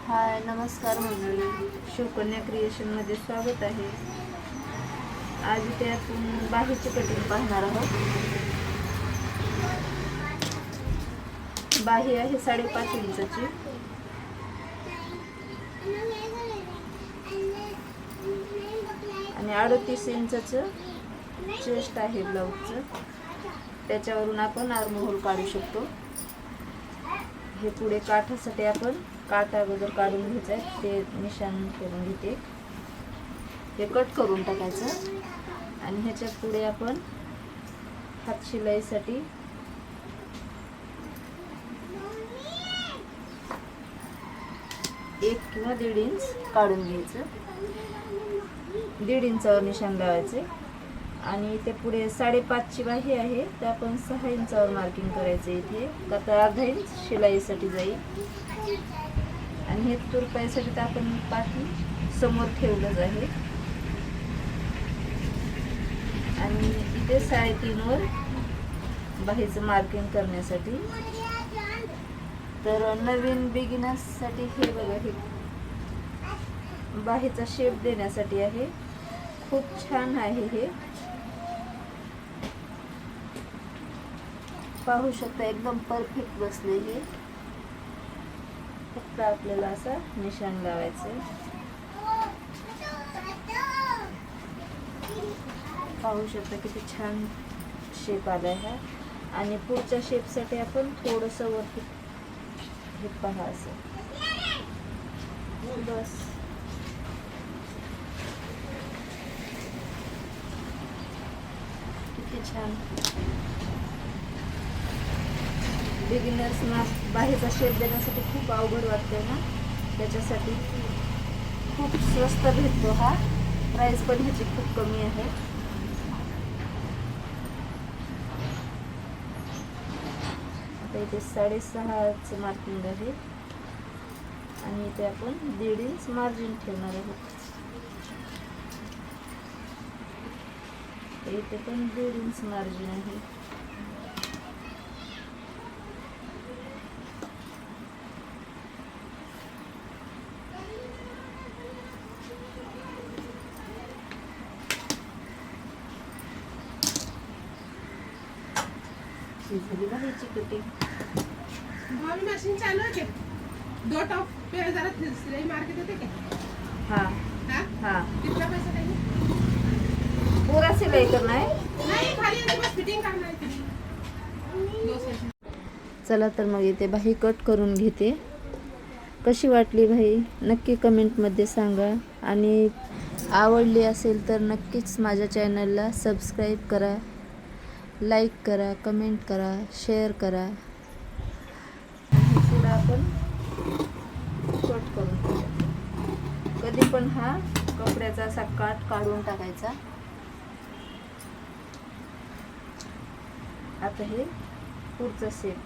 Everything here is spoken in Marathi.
हाय नमस्कार मंडळी, शिवकन्या क्रिएशनमध्ये स्वागत आहे. आज इथे आपण बाहीची कटिंग पाहणार आहोत. बाही आहे 5.5 इंचाची आणि 38 इंचाचं चेस्ट आहे ब्लाऊजचं. त्याच्यावरून आपण आर्म होल काढू शकतो. हे पुढे काठासाठी आपण काठ अगोदर काढून घ्यायचं आहे, ते निशाण करून घेते. हे कट करून टाकायचं आणि ह्याच्या पुढे आपण हात शिलाईसाठी एक किंवा 1.5 इंच काढून घ्यायचं. 1.5 इंचावर निशाण लावायचे आणि ते पुढे 5.5ची बाही आहे, तर आपण 6 इंचावर मार्किंग करायचं इथे. आता अर्धा इंच शिलाईसाठी जाईल आणि हे तुरपायसाठी तर आपण पाठी समोर ठेवलंच आहे. आणि इथे 3.5 वर बाहीचं मार्किंग करण्यासाठी. तर नवीन बिगिनर्ससाठी हे बघा, हे बाहीचा शेप देण्यासाठी आहे. खूप छान आहे हे, पाहू शकता एकदम परफेक्ट बसले. हे फक्त आपल्याला असं निशाण लावायचं. पाहू शकता किती छान शेप आला आहे. आणि पुढच्या शेपसाठी आपण थोडंसं वरती हे पहा असं बस. किती छान. बिगिनर्सना बाहेरचा शेप देण्यासाठी खूप अवघड वाटते ना, त्याच्यासाठी खूप स्वस्त भेटतो हा. प्राइस पण ह्याची खूप कमी आहे. आता इथे 6.5चं मार्किंग आहे आणि इथे आपण 1.5 इंच मार्जिन ठेवणार आहोत. इथे पण 1.5 इंच मार्जिन आहे. झाली बाहीची कटिंग. भाभी मशीन चालू है क्या? 2 टॉप पे जरा सिलाई मार के देते क्या? हाँ हाँ? हाँ, कितना पैसा देंगे? पूरा सिलाई करना है. नहीं, खाली ऐसे बस फिटिंग करना है. 2 सेशन. चला तर मग इथे बाही कट करून घेते. कशी वाटली बाही नक्की कमेंटमध्ये सांगा. आणि आवडली असेल तर नक्कीच माझ्या चॅनलला सबस्क्राईब करा, लाईक करा, कमेंट करा, शेअर करा. पुढे आपण कट करून टाकायचं. कधी पण हा कपड्याचा असा काठ काढून टाकायचा. आता हे पुढचा शेप